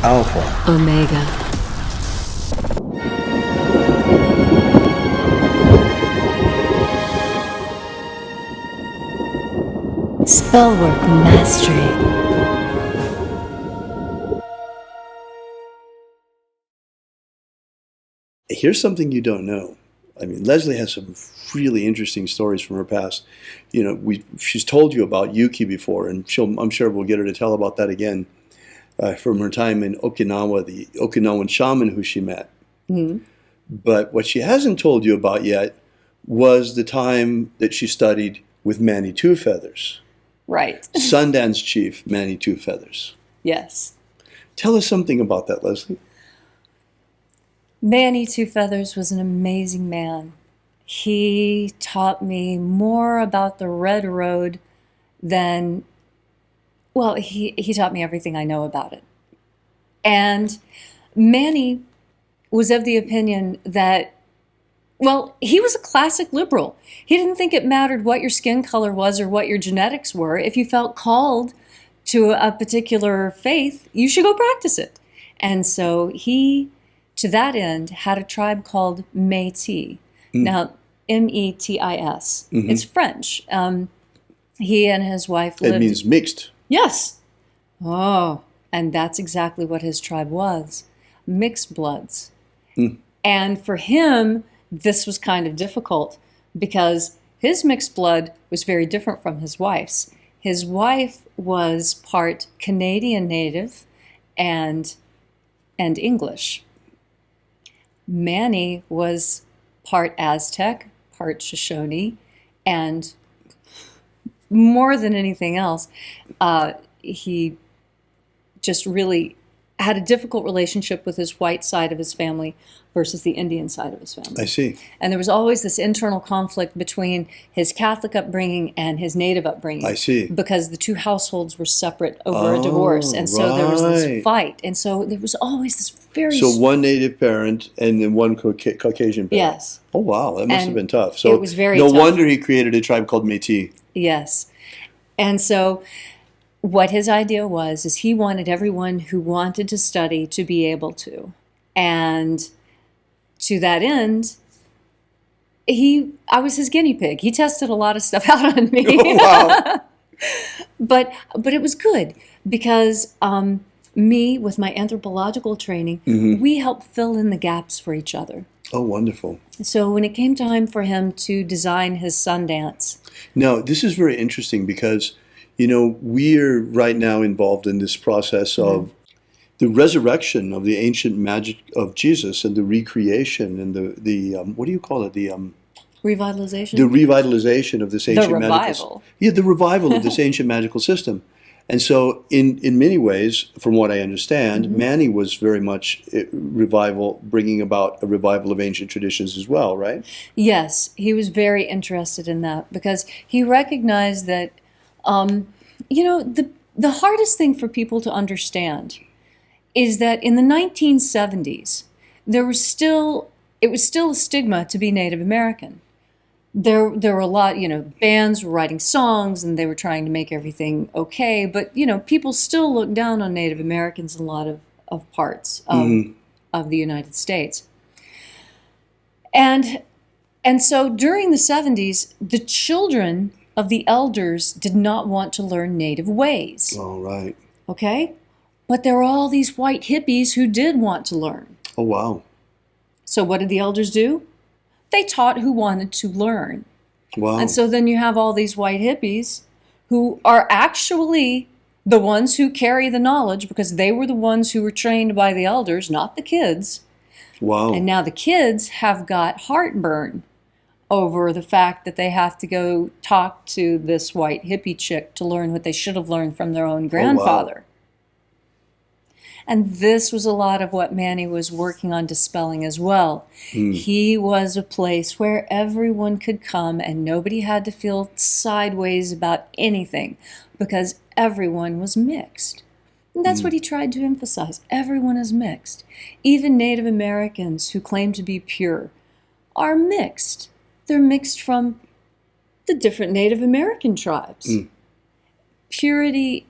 Alpha. Omega. Spellwork Mastery. Here's something you don't know. I mean, Leslie has some really interesting stories from her past. You know, she's told you about Yuki before, and I'm sure we'll get her to tell about that again from her time in Okinawa, the Okinawan shaman who she met. Mm-hmm. But what she hasn't told you about yet was the time that she studied with Manny Two Feathers. Right. Sundance Chief Manny Two Feathers. Yes. Tell us something about that, Leslie. Manny Two Feathers was an amazing man. He taught me more about the Red Road than, well, he taught me everything I know about it. And Manny was of the opinion that, well, he was a classic liberal. He didn't think it mattered what your skin color was or what your genetics were. If you felt called to a particular faith, you should go practice it. And so he, to that end, had a tribe called Métis. Now, M-E-T-I-S. Mm-hmm. It's French. He and his wife lived... It means mixed. Yes. Oh, and that's exactly what his tribe was. Mixed bloods. And for him, this was kind of difficult because his mixed blood was very different from his wife's. His wife was part Canadian native and English. Manny was part Aztec, part Shoshone, and more than anything else, he just really had a difficult relationship with his white side of his family versus the Indian side of his family. I see. And there was always this internal conflict between his Catholic upbringing and his native upbringing. I see. Because the two households were separate over a divorce. And so there was this fight. And so there was always this very... So one native parent and then one Caucasian parent. Yes. Oh, wow. That must have been tough. So it was very tough. tough. No wonder he created a tribe called Métis. Yes. And so what his idea was is he wanted everyone who wanted to study to be able to. And to that end, I was his guinea pig. He tested a lot of stuff out on me. Oh, wow. But it was good because me, with my anthropological training, we helped fill in the gaps for each other. Oh, wonderful. So when it came time for him to design his Sundance. Now, this is very interesting because, you know, we're right now involved in this process of the resurrection of the ancient magic of Jesus and the recreation and the what do you call it? The revitalization? The revitalization of this ancient magical... The revival. Yeah, the revival of this ancient magical system. And so in many ways, from what I understand, Manny was very much bringing about a revival of ancient traditions as well, right? Yes, he was very interested in that because he recognized that, you know, the hardest thing for people to understand is that in the 1970s, it was still a stigma to be Native American. There were a lot, you know, bands were writing songs and they were trying to make everything okay, but, you know, people still look down on Native Americans in a lot of parts of the United States. And so during the 70s, the children of the elders did not want to learn Native ways. Oh, right. Okay? But there were all these white hippies who did want to learn. Oh, wow. So what did the elders do? They taught who wanted to learn. Wow. And so then you have all these white hippies who are actually the ones who carry the knowledge because they were the ones who were trained by the elders, not the kids. Wow. And now the kids have got heartburn over the fact that they have to go talk to this white hippie chick to learn what they should have learned from their own grandfather. Oh, wow. And this was a lot of what Manny was working on dispelling as well. He was a place where everyone could come and nobody had to feel sideways about anything because everyone was mixed. And that's what he tried to emphasize. Everyone is mixed. Even Native Americans who claim to be pure are mixed. They're mixed from the different Native American tribes. Purity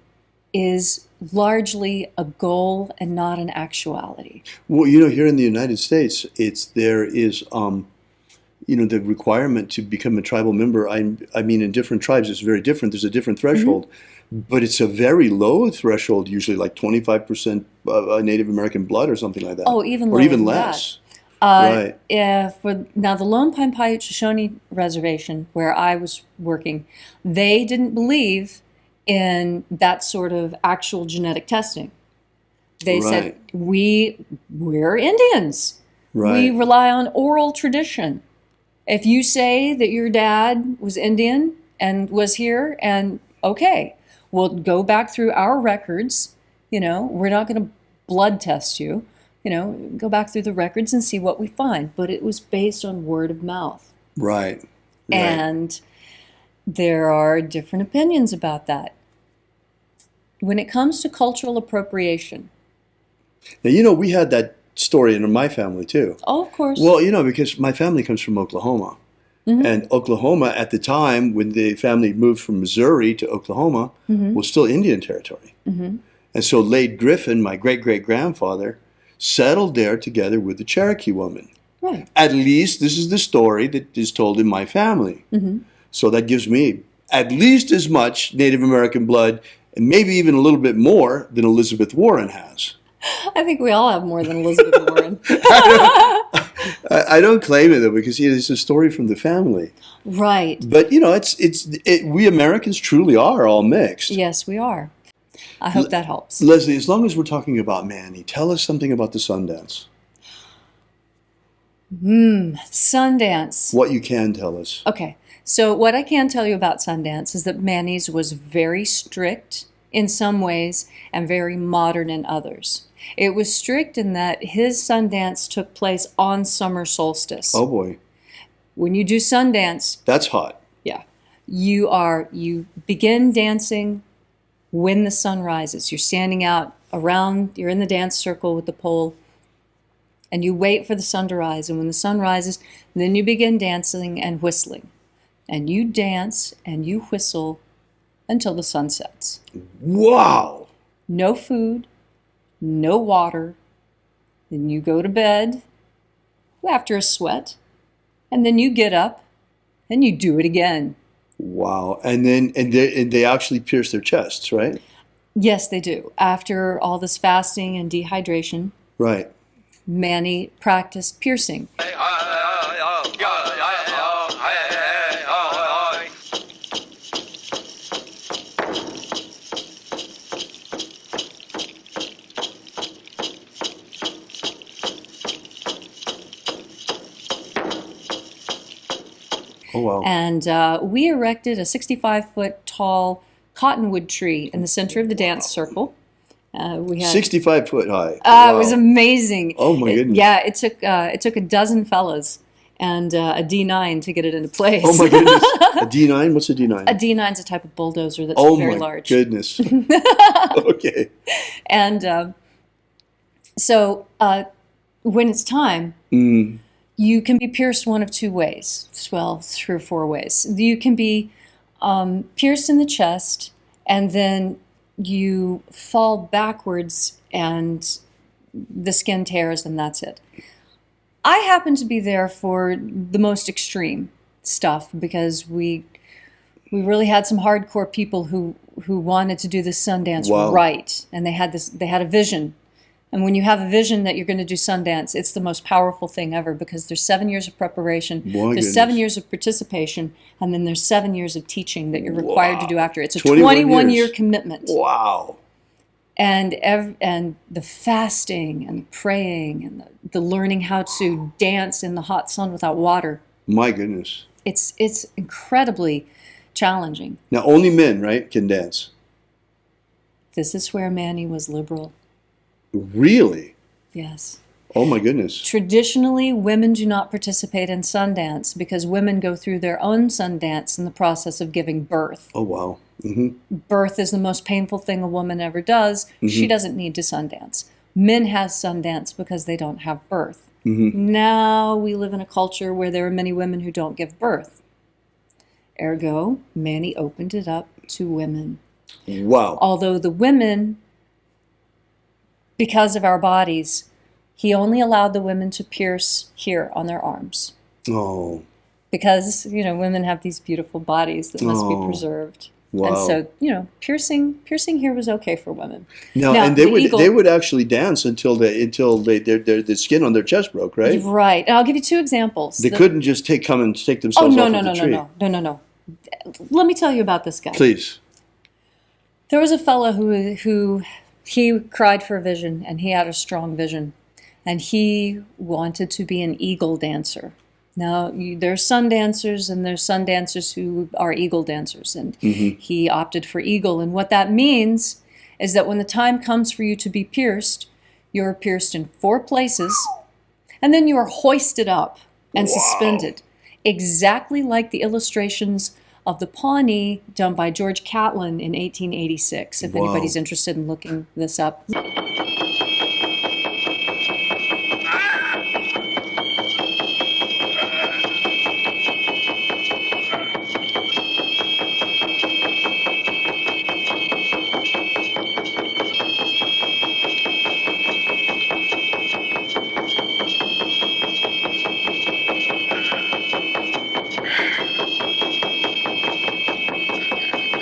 is largely a goal and not an actuality. Well, here in the United States, there is the requirement to become a tribal member. I mean, in different tribes, it's very different. There's a different threshold, but it's a very low threshold, usually like 25% Native American blood or something like that. Oh, even or lower even than less. that. Right. Now the Lone Pine Paiute Shoshone Reservation, where I was working, they didn't believe in that sort of actual genetic testing. They said Right. we're Indians. We Right. rely on oral tradition. If you say that your dad was Indian and was here, and okay, we'll go back through our records. We're not going to blood test you. Go back through the records and see what we find. But it was based on word of mouth. Right. Right. And there are different opinions about that. When it comes to cultural appropriation. Now, we had that story in my family too. Oh, of course. Well, because my family comes from Oklahoma. And Oklahoma, at the time when the family moved from Missouri to Oklahoma, was still Indian territory. And so Lade Griffin, my great-great-grandfather, settled there together with the Cherokee woman. Right. At least this is the story that is told in my family. So that gives me at least as much Native American blood, and maybe even a little bit more than Elizabeth Warren has. I think we all have more than Elizabeth Warren. I don't claim it though, because it's a story from the family. Right. But we Americans truly are all mixed. Yes, we are. I hope that helps. Leslie, as long as we're talking about Manny, tell us something about the Sundance. Sundance. What you can tell us. Okay. So what I can tell you about Sundance is that Manny's was very strict in some ways and very modern in others. It was strict in that his Sundance took place on summer solstice. Oh boy. When you do Sundance, That's hot. yeah, you begin dancing when the sun rises. You're standing out around, you're in the dance circle with the pole, and you wait for the sun to rise. And when the sun rises, then you begin dancing and whistling. And you dance and you whistle until the sun sets. Wow. No food, no water. Then you go to bed after a sweat. And then you get up and you do it again. Wow. And they actually pierce their chests, right? Yes, they do. After all this fasting and dehydration, Right. Manny practiced piercing. Oh wow. And we erected a 65-foot tall cottonwood tree in the center of the dance circle. We had 65 foot high. It Wow. was amazing. Oh my goodness. Yeah, it took a dozen fellas and a D9 to get it into place. Oh my goodness. A D9? What's a D9? A D9 is a type of bulldozer that's Oh very my large. goodness. Okay. And so when it's time, you can be pierced one of two ways. Well, 3 or 4 ways. You can be pierced in the chest, and then you fall backwards and the skin tears, and that's it. I happen to be there for the most extreme stuff because we really had some hardcore people who wanted to do this Sundance Wow. right, and they had a vision. And when you have a vision that you're going to do Sundance, it's the most powerful thing ever because there's 7 years of preparation, My there's goodness. 7 years of participation, and then there's 7 years of teaching that you're required to do after. It's a 21 21-year years. commitment. Wow. And the fasting and the praying and the learning how to dance in the hot sun without water. My goodness. It's incredibly challenging. Now only men, right, can dance. This is where Manny was liberal. Really? Yes. Oh my goodness. Traditionally, women do not participate in Sundance because women go through their own Sundance in the process of giving birth. Oh wow. Birth is the most painful thing a woman ever does. She doesn't need to Sundance. Men have Sundance because they don't have birth. Now we live in a culture where there are many women who don't give birth. Ergo, Manny opened it up to women. Wow. Although the women, because of our bodies, he only allowed the women to pierce here on their arms. Oh. Because, women have these beautiful bodies that must be Oh. preserved. Wow. And so, piercing here was okay for women. Now, and they would actually dance until the skin on their chest broke, right? Right. And I'll give you two examples. They couldn't just take themselves off of the tree. No. Let me tell you about this guy. Please. There was a fellow who he cried for a vision, and he had a strong vision, and he wanted to be an eagle dancer. Now, there's sun dancers, and there's sun dancers who are eagle dancers, and he opted for eagle. And what that means is that when the time comes for you to be pierced, you're pierced in 4 places, and then you are hoisted up and suspended, exactly like the illustrations of the Pawnee done by George Catlin in 1886, if anybody's interested in looking this up.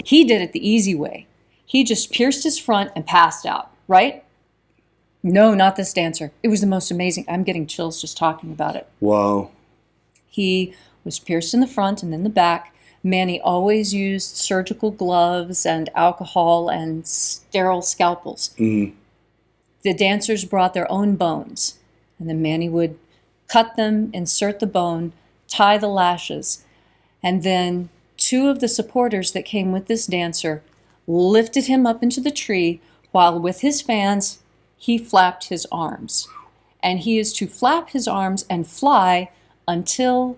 He did it the easy way. He just pierced his front and passed out, right? No, not this dancer. It was the most amazing. I'm getting chills just talking about it. Wow. He was pierced in the front and in the back. Manny always used surgical gloves and alcohol and sterile scalpels. The dancers brought their own bones, and then Manny would cut them, insert the bone, tie the lashes, and then 2 of the supporters that came with this dancer lifted him up into the tree while with his fans he flapped his arms. And he is to flap his arms and fly until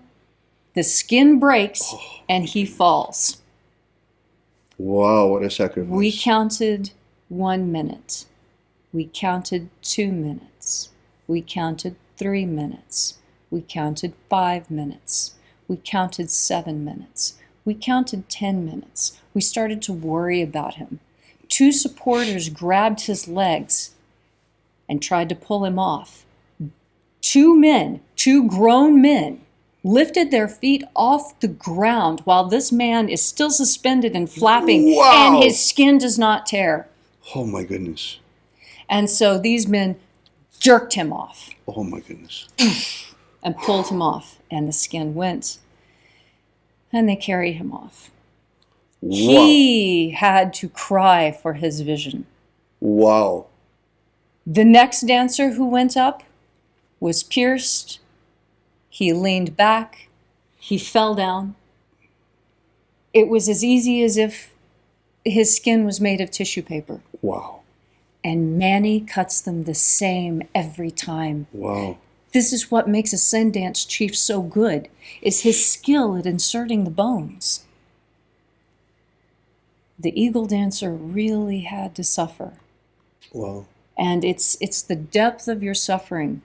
the skin breaks and he falls. Wow, what a sacrifice. We counted 1 minute. We counted 2 minutes. We counted 3 minutes. We counted 5 minutes. We counted 7 minutes. We counted 10 minutes. We started to worry about him. 2 supporters grabbed his legs and tried to pull him off. 2 grown men, lifted their feet off the ground while this man is still suspended and flapping, Wow. and his skin does not tear. Oh my goodness. And so these men jerked him off. Oh my goodness. And pulled him off, and the skin went. And they carried him off. Wow. He had to cry for his vision. Wow. The next dancer who went up was pierced. He leaned back. He fell down. It was as easy as if his skin was made of tissue paper. Wow. And Manny cuts them the same every time. Wow. This is what makes a Sundance chief so good, is his skill at inserting the bones. The eagle dancer really had to suffer. Wow. And it's the depth of your suffering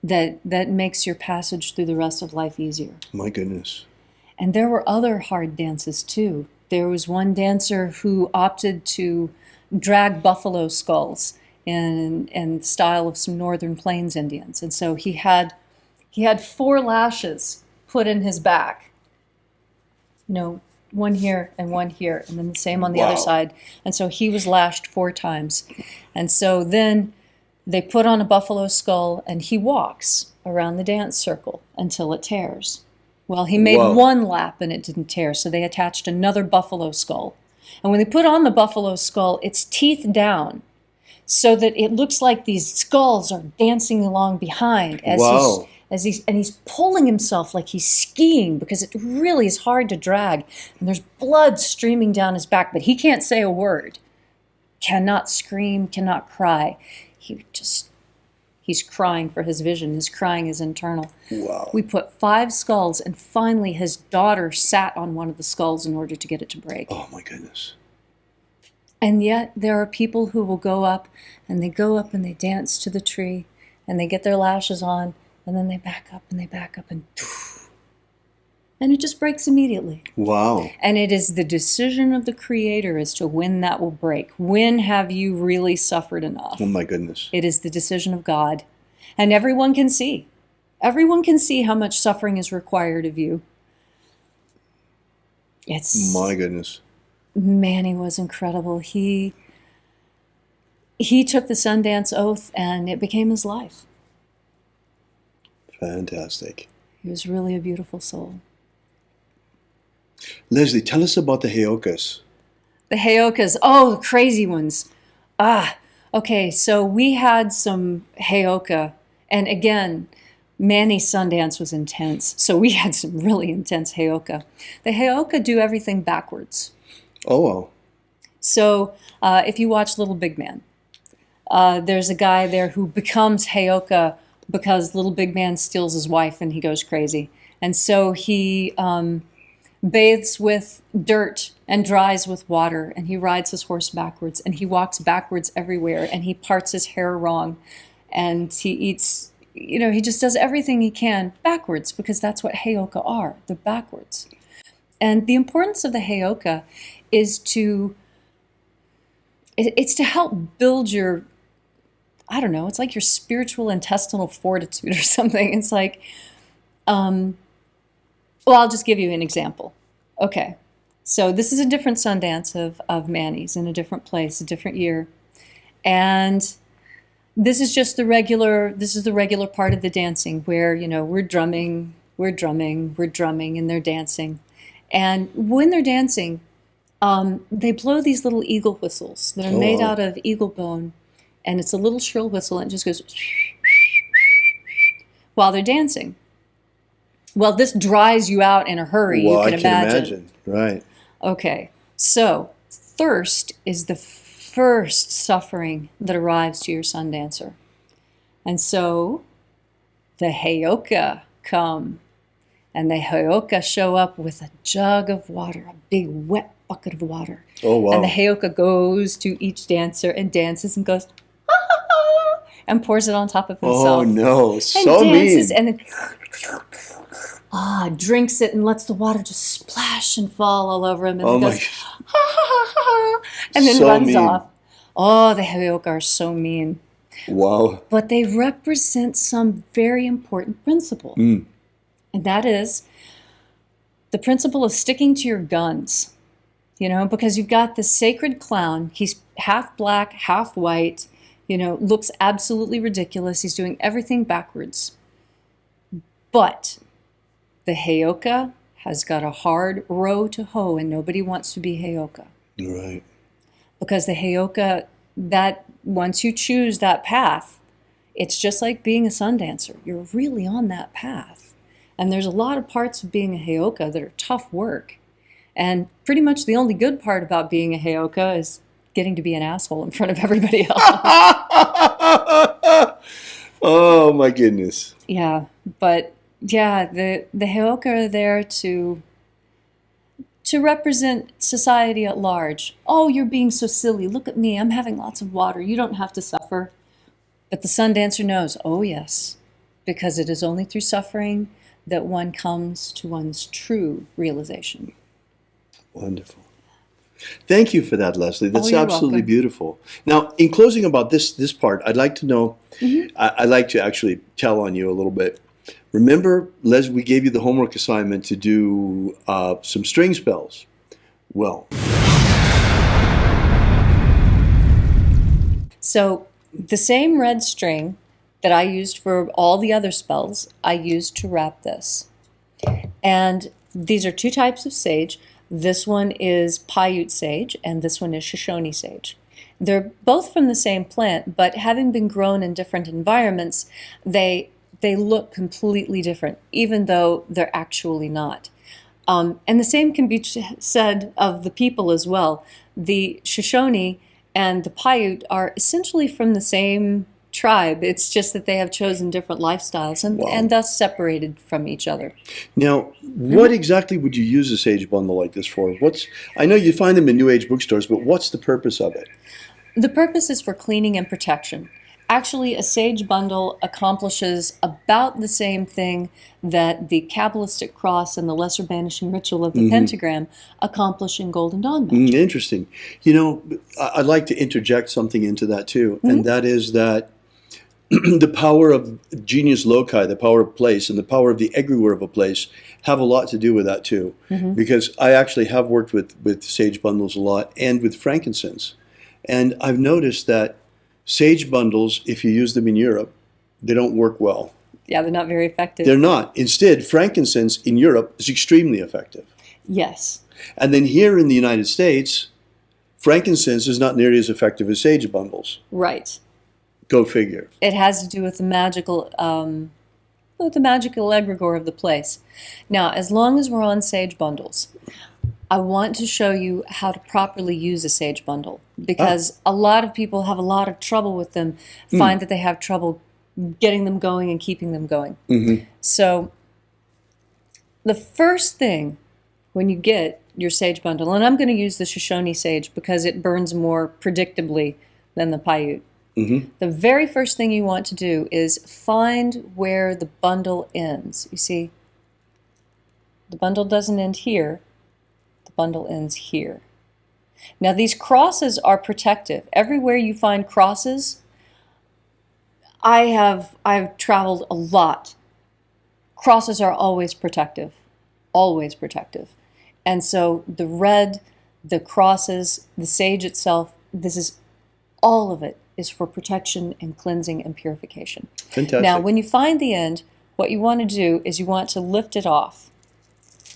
that makes your passage through the rest of life easier. My goodness. And there were other hard dances too. There was one dancer who opted to drag buffalo skulls in the style of some Northern Plains Indians. And so he had 4 lashes put in his back. One here and one here, and then the same on the other side. And so he was lashed 4 times. And so then they put on a buffalo skull, and he walks around the dance circle until it tears. Well, he made 1 lap and it didn't tear, so they attached another buffalo skull. And when they put on the buffalo skull, it's teeth down, so that it looks like these skulls are dancing along behind as he's pulling himself like he's skiing, because it really is hard to drag. And there's blood streaming down his back, but he can't say a word. Cannot scream, cannot cry. He's crying for his vision. His crying is internal. Wow. We put 5 skulls, and finally his daughter sat on one of the skulls in order to get it to break. Oh my goodness. And yet there are people who will go up and they dance to the tree, and they get their lashes on, and then they back up and and it just breaks immediately. Wow. And it is the decision of the Creator as to when that will break. When have you really suffered enough? Oh my goodness. It is the decision of God. And everyone can see. Everyone can see how much suffering is required of you. My goodness. Manny was incredible. He took the Sundance Oath and it became his life. Fantastic. He was really a beautiful soul. Leslie, tell us about the Heyokas. The Heyokas, oh, the crazy ones. Okay, so we had some Heyoka, and again, Manny's Sundance was intense, so we had some really intense Heyoka. The Heyoka do everything backwards. Oh, wow. So if you watch Little Big Man, there's a guy there who becomes Heyoka because Little Big Man steals his wife and he goes crazy. And so he bathes with dirt and dries with water, and he rides his horse backwards, and he walks backwards everywhere, and he parts his hair wrong, and he eats, he just does everything he can backwards, because that's what Heyoka are. They're backwards. And the importance of the Heyoka is to help build your, I don't know, it's like your spiritual intestinal fortitude or something. It's like, well, I'll just give you an example. Okay, so this is a different Sundance of Manny's in a different place, a different year. And this is just the regular part of the dancing where, we're drumming, and they're dancing. And when they're dancing, they blow these little eagle whistles that are made out of eagle bone. And it's a little shrill whistle, and it just goes while they're dancing. Well, this dries you out in a hurry, Well, you can imagine. I can imagine. Right. Okay, so thirst is the first suffering that arrives to your Sundancer. And so the Heyoka come, and the Heyoka show up with a jug of water, a big wet bucket of water. Oh, wow. And the Heyoka goes to each dancer and dances and goes, ha, ha, ha, and pours it on top of himself. Oh, no. And So dances mean. and then drinks it and lets the water just splash and fall all over him. And Oh, then my goes, ha, ha, ha, ha, and then So runs mean. off. Oh, the Heyoka are so mean. Wow. But they represent some very important principle. Mm. And that is the principle of sticking to your guns. Because you've got the sacred clown. He's half black, half white, looks absolutely ridiculous. He's doing everything backwards. But the Heyoka has got a hard row to hoe, and nobody wants to be Heyoka. Right. Because the Heyoka, that once you choose that path, it's just like being a Sundancer. You're really on that path. And there's a lot of parts of being a Heyoka that are tough work. And pretty much the only good part about being a Heyoka is getting to be an asshole in front of everybody else. Oh, my goodness. Yeah, but yeah, the Heyoka are there to represent society at large. Oh, you're being so silly. Look at me. I'm having lots of water. You don't have to suffer. But the Sundancer knows, oh yes, because it is only through suffering that one comes to one's true realization. Wonderful. Thank you for that, Leslie. That's you're absolutely welcome. beautiful. Now, in closing about this part, I'd like to know, I'd like to actually tell on you a little bit. Remember, Les, we gave you the homework assignment to do some string spells. Well. So the same red string that I used for all the other spells, I used to wrap this. And these are two types of sage. This one is Paiute sage, and this one is Shoshone sage. They're both from the same plant, but having been grown in different environments, they look completely different, even though they're actually not. And the same can be said of the people as well. The Shoshone and the Paiute are essentially from the same tribe. It's just that they have chosen different lifestyles and thus separated from each other. Now, what exactly would you use a sage bundle like this for? I know you find them in New Age bookstores, but what's the purpose of it? The purpose is for cleaning and protection. Actually, a sage bundle accomplishes about the same thing that the Kabbalistic cross and the lesser banishing ritual of the pentagram accomplish in Golden Dawn magic. Interesting. You know, I'd like to interject something into that too, and that is that the power of genius loci, the power of place, and the power of the egregore of a place have a lot to do with that too. Because I actually have worked with sage bundles a lot and with frankincense. And I've noticed that sage bundles, if you use them in Europe, they don't work well. Yeah, they're not very effective. They're not. Instead, frankincense in Europe is extremely effective. Yes. And then here in the United States, frankincense is not nearly as effective as sage bundles. Right. Go figure. It has to do with the magical egregore of the place. Now, as long as we're on sage bundles, I want to show you how to properly use a sage bundle, because a lot of people have a lot of trouble with them, find that they have trouble getting them going and keeping them going. So the first thing when you get your sage bundle, and I'm going to use the Shoshone sage because it burns more predictably than the Paiute. The very first thing you want to do is find where the bundle ends. You see, the bundle doesn't end here. The bundle ends here. Now, these crosses are protective. Everywhere you find crosses, I've traveled a lot. Crosses are always protective. Always protective. And so the red, the crosses, the sage itself, all of it is for protection and cleansing and purification. Fantastic. Now, when you find the end, what you want to do is you want to lift it off,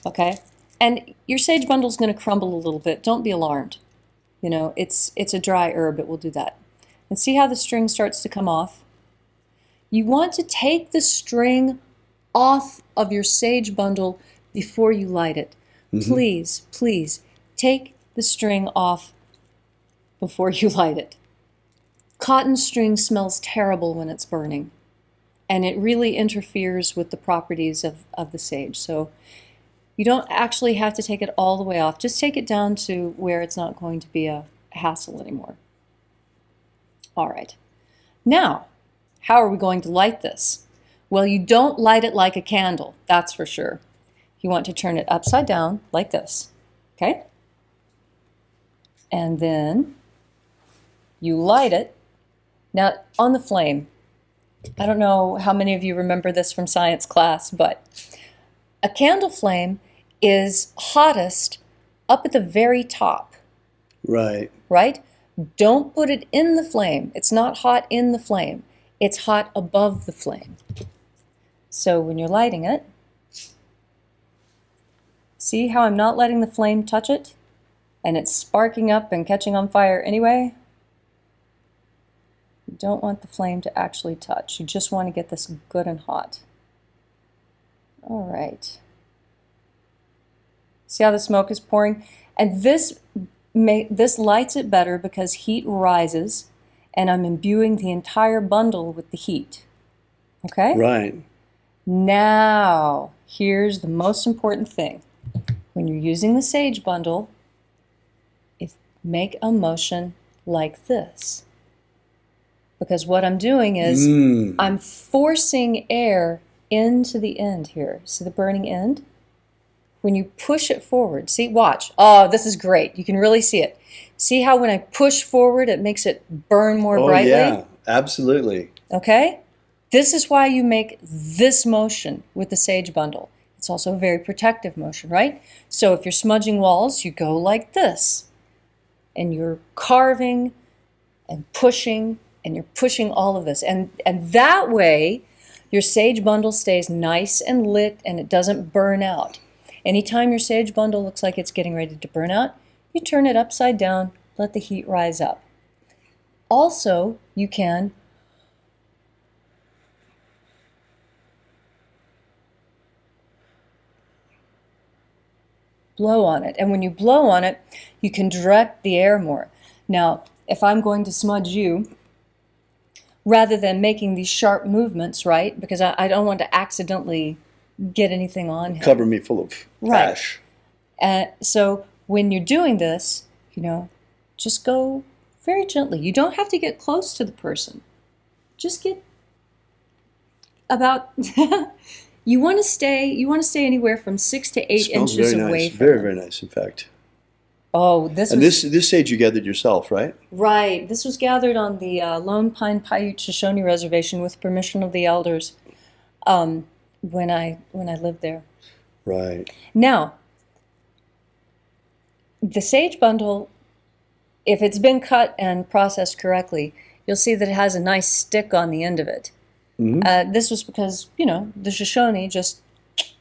okay? And your sage bundle is going to crumble a little bit. Don't be alarmed. You know, it's a dry herb. It will do that. And see how the string starts to come off? You want to take the string off of your sage bundle before you light it. Please, please, take the string off before you light it. Cotton string smells terrible when it's burning, and it really interferes with the properties of the sage. So you don't actually have to take it all the way off. Just take it down to where it's not going to be a hassle anymore. All right. Now, how are we going to light this? Well, you don't light it like a candle, that's for sure. You want to turn it upside down like this, okay? And then you light it. Now, on the flame, I don't know how many of you remember this from science class, but a candle flame is hottest up at the very top. Right. Right? Don't put it in the flame. It's not hot in the flame. It's hot above the flame. So when you're lighting it, see how I'm not letting the flame touch it? And it's sparking up and catching on fire anyway? You don't want the flame to actually touch. You just want to get this good and hot. All right. See how the smoke is pouring? And this lights it better because heat rises, and I'm imbuing the entire bundle with the heat. Okay? Right. Now, here's the most important thing. When you're using the sage bundle, make a motion like this. Because what I'm doing is I'm forcing air into the end here. See the burning end? When you push it forward, see, watch. Oh, this is great. You can really see it. See how when I push forward, it makes it burn more brightly? Oh, yeah, absolutely. Okay? This is why you make this motion with the sage bundle. It's also a very protective motion, right? So if you're smudging walls, you go like this. And you're carving and pushing all of this. And that way, your sage bundle stays nice and lit and it doesn't burn out. Anytime your sage bundle looks like it's getting ready to burn out, you turn it upside down, let the heat rise up. Also, you can blow on it. And when you blow on it, you can direct the air more. Now, if I'm going to smudge you, rather than making these sharp movements, right, because I don't want to accidentally get anything on him. Cover me full of ash. So when you're doing this, you know, just go very gently. You don't have to get close to the person. just get about you want to stay anywhere from 6 to 8 Smells inches very away nice. from Very, them. very nice, in fact. Oh, this And was this sage you gathered yourself, right? right. This was gathered on the Lone Pine Paiute Shoshone Reservation with permission of the elders when I lived there. Right. Now, the sage bundle, if it's been cut and processed correctly, you'll see that it has a nice stick on the end of it. This was because, the Shoshone just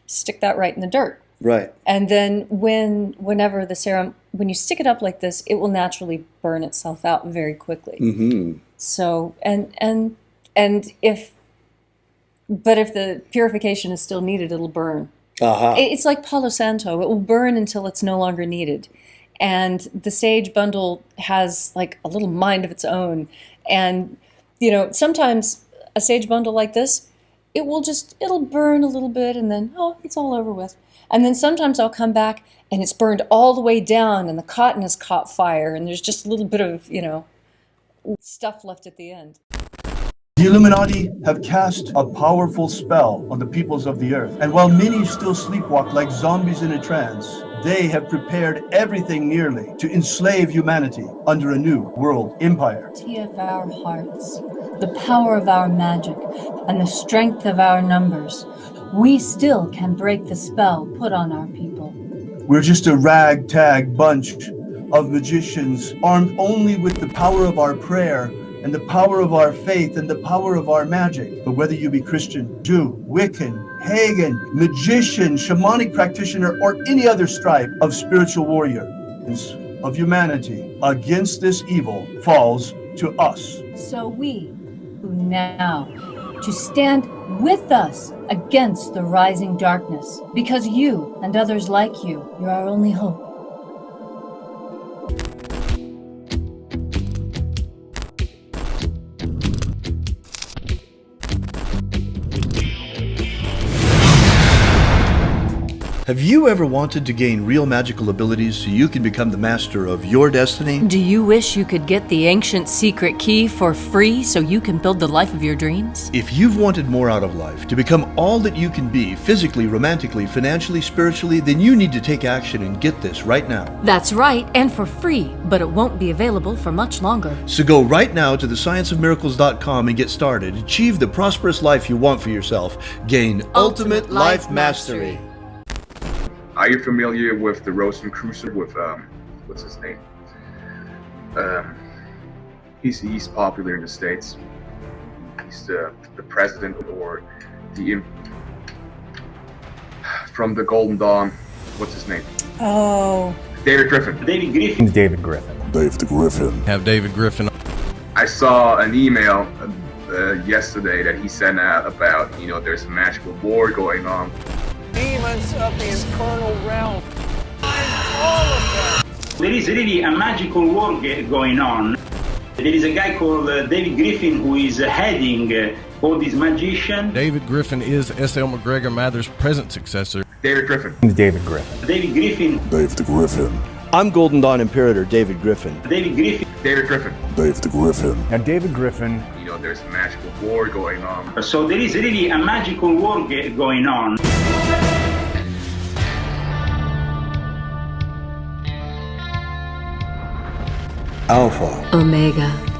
stick that right in the dirt. Right. And then whenever the serum, when you stick it up like this, it will naturally burn itself out very quickly. Mm-hmm. So, if the purification is still needed, it'll burn. Aha. It's like Palo Santo. It will burn until it's no longer needed. And the sage bundle has like a little mind of its own. And, sometimes a sage bundle like this, it'll burn a little bit and then, it's all over with. And then sometimes I'll come back and it's burned all the way down and the cotton has caught fire and there's just a little bit of, stuff left at the end. The Illuminati have cast a powerful spell on the peoples of the earth. And while many still sleepwalk like zombies in a trance, they have prepared everything nearly to enslave humanity under a new world empire. Of our hearts, the power of our magic, and the strength of our numbers, we still can break the spell put on our people. We're just a ragtag bunch of magicians armed only with the power of our prayer and the power of our faith and the power of our magic. But whether you be Christian, Jew, Wiccan, pagan, magician, shamanic practitioner, or any other stripe of spiritual warrior of humanity against this evil falls to us. So we, who now, to stand with us against the rising darkness, because you and others like you're our only hope. Have you ever wanted to gain real magical abilities so you can become the master of your destiny? Do you wish you could get the ancient secret key for free so you can build the life of your dreams? If you've wanted more out of life, to become all that you can be, physically, romantically, financially, spiritually, then you need to take action and get this right now. That's right, and for free, but it won't be available for much longer. So go right now to thescienceofmiracles.com and get started. Achieve the prosperous life you want for yourself. Gain ultimate life mastery. Are you familiar with the Rosencrantz with what's his name? He's popular in the States. He's the president or the from the Golden Dawn. What's his name? Oh. David Griffin. David Griffin. David Griffin. David Griffin. Have David Griffin. I saw an email yesterday that he sent out about there's a magical war going on. Demons of the infernal realm. All of them. There is really a magical war going on. There is a guy called David Griffin who is heading all these magicians. David Griffin is S.L. McGregor Mather's present successor. David Griffin. David Griffin. David Griffin. David Griffin. I'm Golden Dawn Imperator David Griffin. David Griffin. David Griffin. David Griffin. And David Griffin. There's a magical war going on. So there is really a magical war going on. Alpha. Omega.